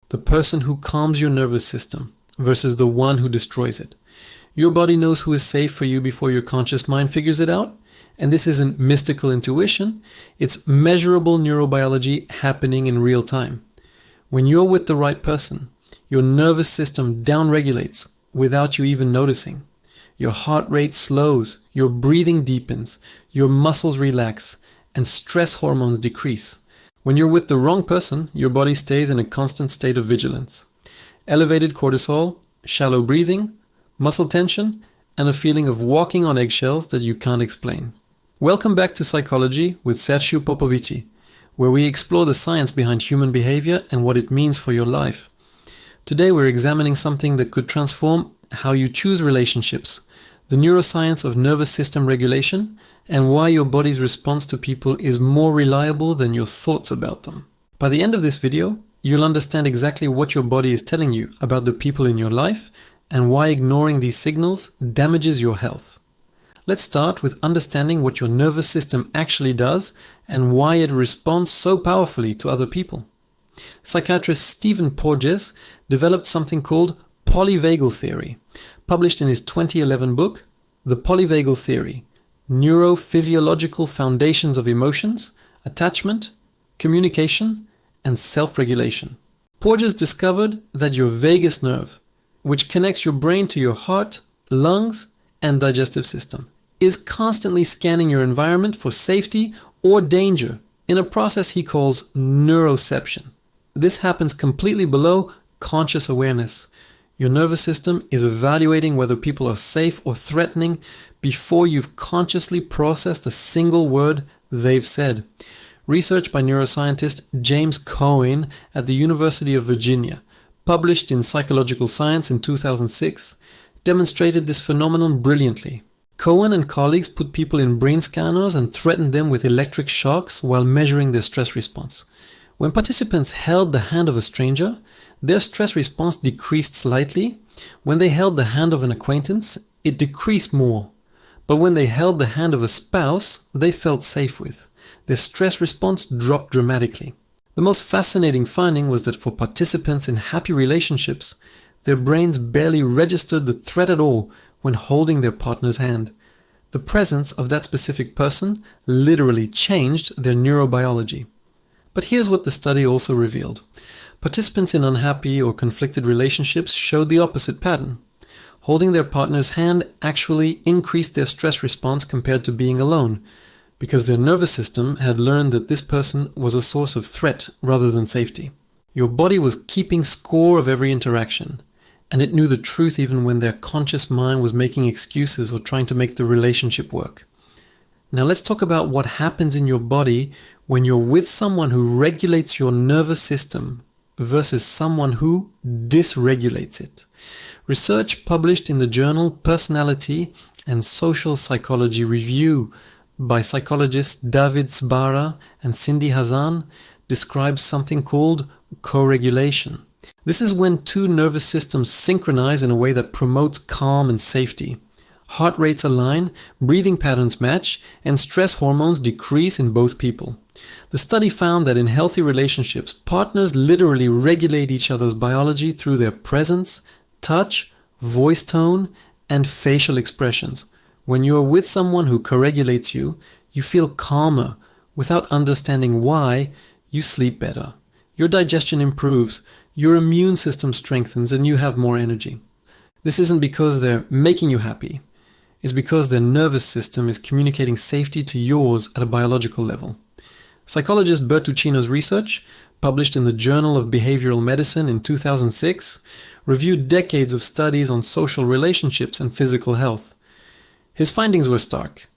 the person who calms your nervous system versus the one who destroys it. Your body knows who is safe for you before your conscious mind figures it out. And this isn't mystical intuition, it's measurable neurobiology happening in real time. When you're with the right person, your nervous system downregulates without you even noticing. Your heart rate slows, your breathing deepens, your muscles relax, and stress hormones decrease. When you're with the wrong person, your body stays in a constant state of vigilance. Elevated cortisol, shallow breathing, muscle tension, and a feeling of walking on eggshells that you can't explain. Welcome back to Psychology with Sergio Popovici, where we explore the science behind human behavior and what it means for your life. Today we're examining something that could transform how you choose relationships, the neuroscience of nervous system regulation, and why your body's response to people is more reliable than your thoughts about them. By the end of this video, you'll understand exactly what your body is telling you about the people in your life and why ignoring these signals damages your health. Let's start with understanding what your nervous system actually does and why it responds so powerfully to other people. Psychiatrist Stephen Porges developed something called Polyvagal Theory, published in his 2011 book, The Polyvagal Theory: Neurophysiological Foundations of Emotions, Attachment, Communication, and Self-Regulation. Porges discovered that your vagus nerve, which connects your brain to your heart, lungs, and digestive system, is constantly scanning your environment for safety or danger in a process he calls neuroception. This happens completely below conscious awareness. Your nervous system is evaluating whether people are safe or threatening before you've consciously processed a single word they've said. Research by neuroscientist James Coan at the University of Virginia, published in Psychological Science in 2006, demonstrated this phenomenon brilliantly. Coan and colleagues put people in brain scanners and threatened them with electric shocks while measuring their stress response. When participants held the hand of a stranger, their stress response decreased slightly. When they held the hand of an acquaintance, it decreased more. But when they held the hand of a spouse they felt safe with, their stress response dropped dramatically. The most fascinating finding was that for participants in happy relationships, their brains barely registered the threat at all when holding their partner's hand. The presence of that specific person literally changed their neurobiology. But here's what the study also revealed. Participants in unhappy or conflicted relationships showed the opposite pattern. Holding their partner's hand actually increased their stress response compared to being alone, because their nervous system had learned that this person was a source of threat rather than safety. Your body was keeping score of every interaction, and it knew the truth even when their conscious mind was making excuses or trying to make the relationship work. Now let's talk about what happens in your body when you're with someone who regulates your nervous system versus someone who dysregulates it. Research published in the journal Personality and Social Psychology Review by psychologists David Sbarra and Cindy Hazan describes something called coregulation. This is when two nervous systems synchronize in a way that promotes calm and safety. Heart rates align, breathing patterns match, and stress hormones decrease in both people. The study found that in healthy relationships, partners literally regulate each other's biology through their presence, touch, voice tone, and facial expressions. When you are with someone who co-regulates you, you feel calmer. Without understanding why, you sleep better. Your digestion improves, your immune system strengthens, and you have more energy. This isn't because they're making you happy. It's because their nervous system is communicating safety to yours at a biological level. Psychologist Uchino's research, published in the Journal of Behavioral Medicine in 2006, reviewed decades of studies on social relationships and physical health. His findings were stark.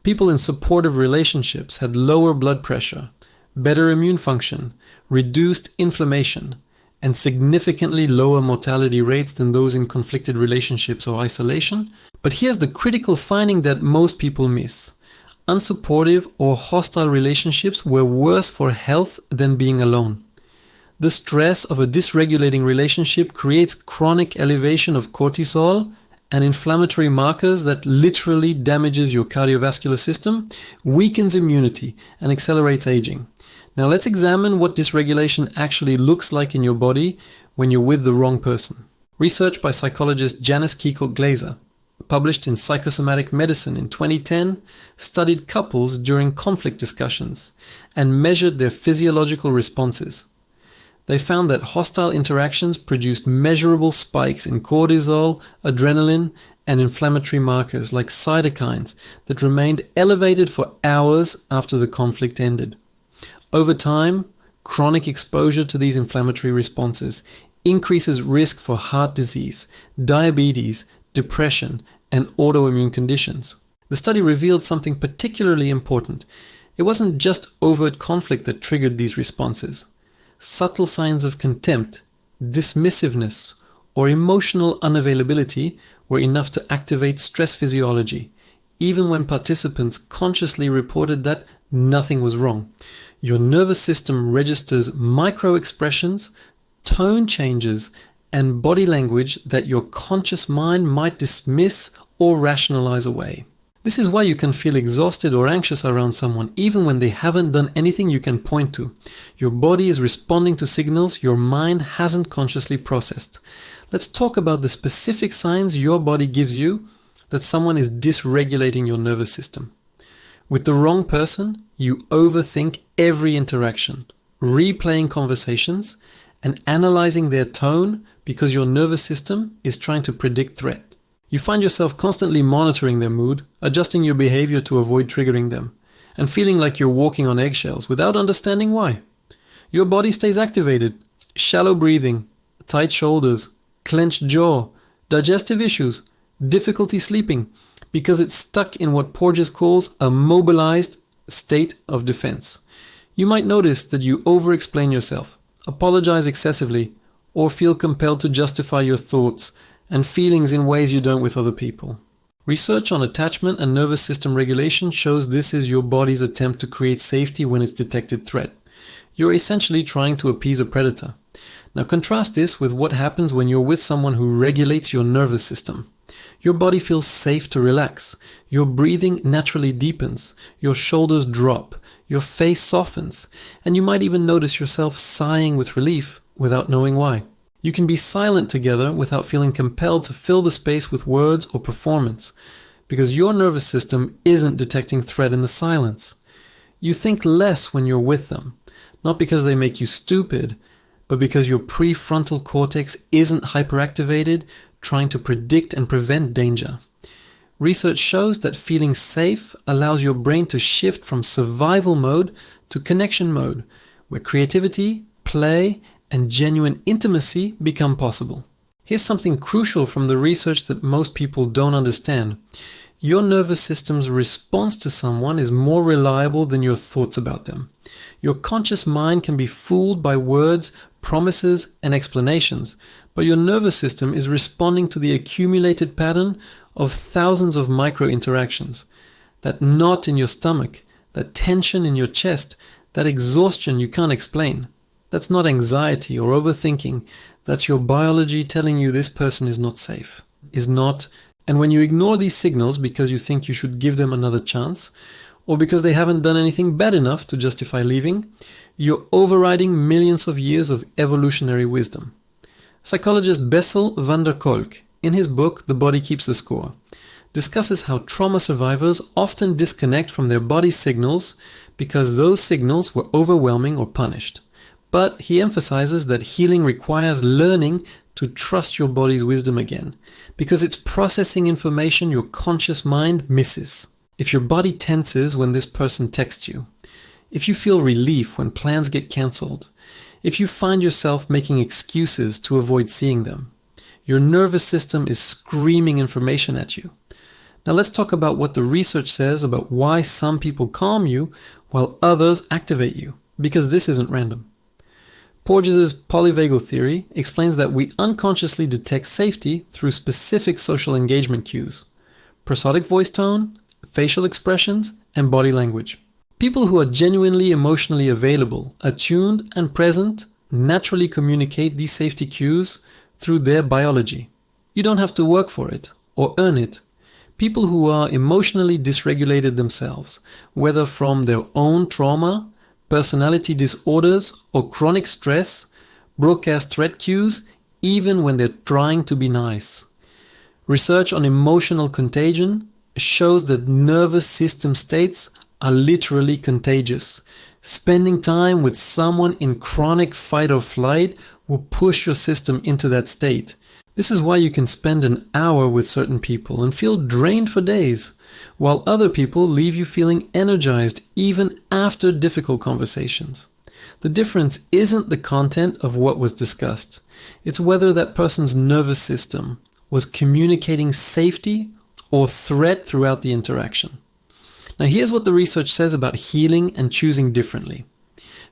People in supportive relationships had lower blood pressure, better immune function, reduced inflammation, and significantly lower mortality rates than those in conflicted relationships or isolation. But here's the critical finding that most people miss. Unsupportive or hostile relationships were worse for health than being alone. The stress of a dysregulating relationship creates chronic elevation of cortisol and inflammatory markers that literally damages your cardiovascular system, weakens immunity, and accelerates aging. Now let's examine what dysregulation actually looks like in your body when you're with the wrong person. Research by psychologist Janice Kiekel-Glaser, published in Psychosomatic Medicine in 2010, studied couples during conflict discussions and measured their physiological responses. They found that hostile interactions produced measurable spikes in cortisol, adrenaline, and inflammatory markers like cytokines that remained elevated for hours after the conflict ended. Over time, chronic exposure to these inflammatory responses increases risk for heart disease, diabetes, depression, and autoimmune conditions. The study revealed something particularly important. It wasn't just overt conflict that triggered these responses. Subtle signs of contempt, dismissiveness, or emotional unavailability were enough to activate stress physiology, even when participants consciously reported that nothing was wrong. Your nervous system registers micro-expressions, tone changes, and body language that your conscious mind might dismiss or rationalize away. This is why you can feel exhausted or anxious around someone even when they haven't done anything you can point to. Your body is responding to signals your mind hasn't consciously processed. Let's talk about the specific signs your body gives you that someone is dysregulating your nervous system. With the wrong person, you overthink every interaction, replaying conversations, and analyzing their tone because your nervous system is trying to predict threat. You find yourself constantly monitoring their mood, adjusting your behavior to avoid triggering them, and feeling like you're walking on eggshells without understanding why. Your body stays activated. Shallow breathing, tight shoulders, clenched jaw, digestive issues, difficulty sleeping, because it's stuck in what Porges calls a mobilized state of defense. You might notice that you over-explain yourself, apologize excessively, or feel compelled to justify your thoughts and feelings in ways you don't with other people. Research on attachment and nervous system regulation shows this is your body's attempt to create safety when it's detected threat. You're essentially trying to appease a predator. Now contrast this with what happens when you're with someone who regulates your nervous system. Your body feels safe to relax. Your breathing naturally deepens. Your shoulders drop. Your face softens. And you might even notice yourself sighing with relief without knowing why. You can be silent together without feeling compelled to fill the space with words or performance, because your nervous system isn't detecting threat in the silence. You think less when you're with them, not because they make you stupid, but because your prefrontal cortex isn't hyperactivated, trying to predict and prevent danger. Research shows that feeling safe allows your brain to shift from survival mode to connection mode, where creativity, play, and genuine intimacy become possible. Here's something crucial from the research that most people don't understand. Your nervous system's response to someone is more reliable than your thoughts about them. Your conscious mind can be fooled by words, promises, and explanations, but your nervous system is responding to the accumulated pattern of thousands of micro-interactions. That knot in your stomach, that tension in your chest, that exhaustion you can't explain. That's not anxiety or overthinking. That's your biology telling you this person is not safe, is not. And when you ignore these signals because you think you should give them another chance, or because they haven't done anything bad enough to justify leaving, you're overriding millions of years of evolutionary wisdom. Psychologist Bessel van der Kolk, in his book The Body Keeps the Score, discusses how trauma survivors often disconnect from their body signals because those signals were overwhelming or punished. But he emphasizes that healing requires learning to trust your body's wisdom again, because it's processing information your conscious mind misses. If your body tenses when this person texts you, if you feel relief when plans get cancelled, if you find yourself making excuses to avoid seeing them, your nervous system is screaming information at you. Now let's talk about what the research says about why some people calm you while others activate you, because this isn't random. Porges' Polyvagal Theory explains that we unconsciously detect safety through specific social engagement cues: prosodic voice tone, facial expressions, and body language. People who are genuinely emotionally available, attuned, and present naturally communicate these safety cues through their biology. You don't have to work for it or earn it. People who are emotionally dysregulated themselves, whether from their own trauma, personality disorders, or chronic stress broadcast threat cues even when they're trying to be nice. Research on emotional contagion shows that nervous system states are literally contagious. Spending time with someone in chronic fight or flight will push your system into that state. This is why you can spend an hour with certain people and feel drained for days, while other people leave you feeling energized even after difficult conversations. The difference isn't the content of what was discussed. It's whether that person's nervous system was communicating safety or threat throughout the interaction. Now here's what the research says about healing and choosing differently.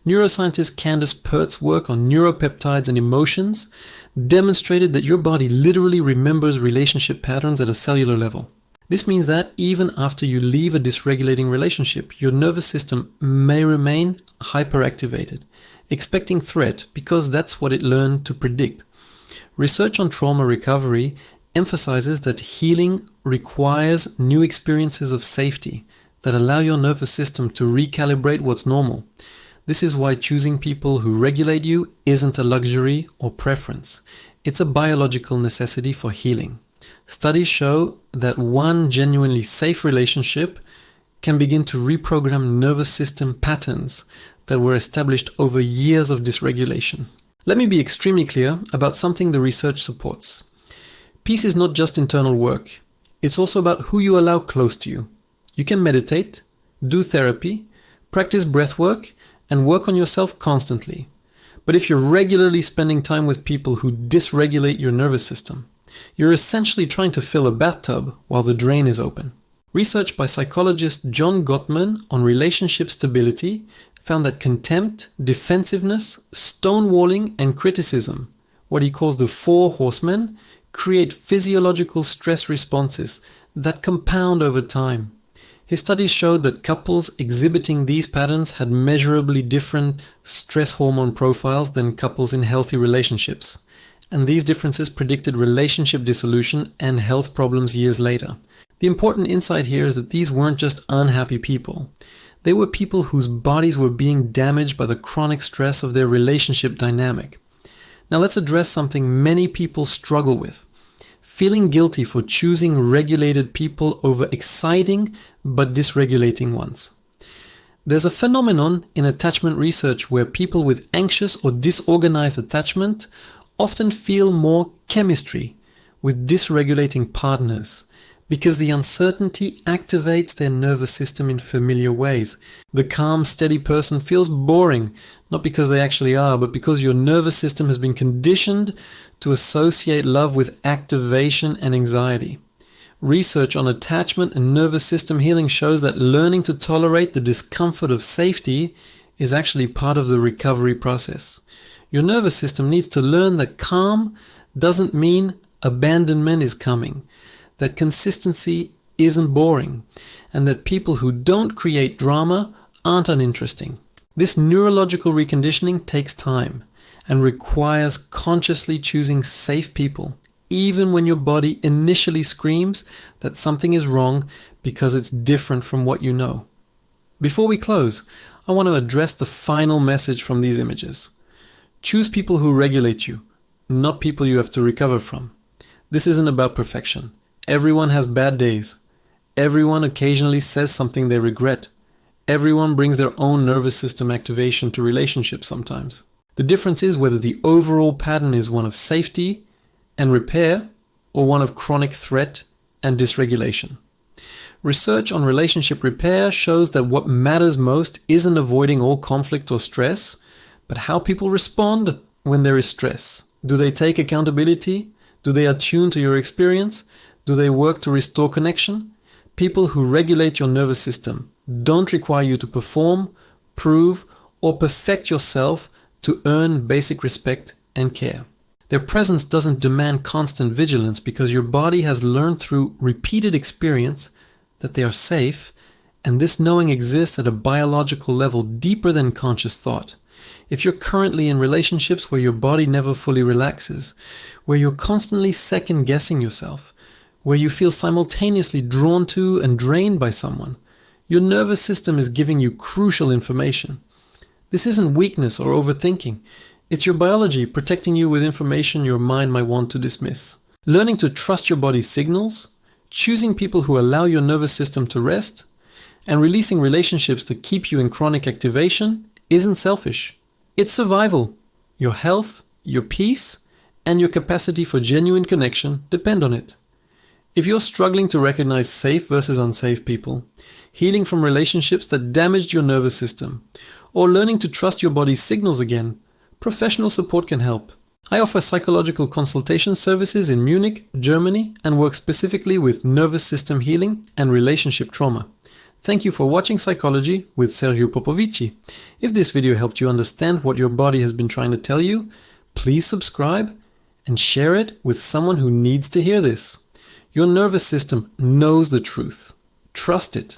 Neuroscientist Candace Pert's work on neuropeptides and emotions demonstrated that your body literally remembers relationship patterns at a cellular level. This means that even after you leave a dysregulating relationship, your nervous system may remain hyperactivated, expecting threat because that's what it learned to predict. Research on trauma recovery emphasizes that healing requires new experiences of safety that allow your nervous system to recalibrate what's normal. This is why choosing people who regulate you isn't a luxury or preference. It's a biological necessity for healing. Studies show that one genuinely safe relationship can begin to reprogram nervous system patterns that were established over years of dysregulation. Let me be extremely clear about something the research supports. Peace is not just internal work. It's also about who you allow close to you. You can meditate, do therapy, practice breath work, and work on yourself constantly. But if you're regularly spending time with people who dysregulate your nervous system, you're essentially trying to fill a bathtub while the drain is open. Research by psychologist John Gottman on relationship stability found that contempt, defensiveness, stonewalling, and criticism, what he calls the 4 horsemen, create physiological stress responses that compound over time. His studies showed that couples exhibiting these patterns had measurably different stress hormone profiles than couples in healthy relationships. And these differences predicted relationship dissolution and health problems years later. The important insight here is that these weren't just unhappy people. They were people whose bodies were being damaged by the chronic stress of their relationship dynamic. Now let's address something many people struggle with. Feeling guilty for choosing regulated people over exciting but dysregulating ones. There's a phenomenon in attachment research where people with anxious or disorganized attachment often feel more chemistry with dysregulating partners because the uncertainty activates their nervous system in familiar ways. The calm, steady person feels boring, not because they actually are, but because your nervous system has been conditioned to associate love with activation and anxiety. Research on attachment and nervous system healing shows that learning to tolerate the discomfort of safety is actually part of the recovery process. Your nervous system needs to learn that calm doesn't mean abandonment is coming, that consistency isn't boring, and that people who don't create drama aren't uninteresting. This neurological reconditioning takes time and requires consciously choosing safe people, even when your body initially screams that something is wrong because it's different from what you know. Before we close, I want to address the final message from these images. Choose people who regulate you, not people you have to recover from. This isn't about perfection. Everyone has bad days. Everyone occasionally says something they regret. Everyone brings their own nervous system activation to relationships sometimes. The difference is whether the overall pattern is one of safety and repair or one of chronic threat and dysregulation. Research on relationship repair shows that what matters most isn't avoiding all conflict or stress, but how people respond when there is stress. Do they take accountability? Do they attune to your experience? Do they work to restore connection? People who regulate your nervous system don't require you to perform, prove, or perfect yourself to earn basic respect and care. Their presence doesn't demand constant vigilance because your body has learned through repeated experience that they are safe, and this knowing exists at a biological level deeper than conscious thought. If you're currently in relationships where your body never fully relaxes, where you're constantly second-guessing yourself, where you feel simultaneously drawn to and drained by someone, your nervous system is giving you crucial information. This isn't weakness or overthinking. It's your biology protecting you with information your mind might want to dismiss. Learning to trust your body's signals, choosing people who allow your nervous system to rest, and releasing relationships that keep you in chronic activation isn't selfish. It's survival. Your health, your peace, and your capacity for genuine connection depend on it. If you're struggling to recognize safe versus unsafe people, healing from relationships that damaged your nervous system, or learning to trust your body's signals again, professional support can help. I offer psychological consultation services in Munich, Germany, and work specifically with nervous system healing and relationship trauma. Thank you for watching Psychology with Sergiu Popovici. If this video helped you understand what your body has been trying to tell you, please subscribe and share it with someone who needs to hear this. Your nervous system knows the truth. Trust it.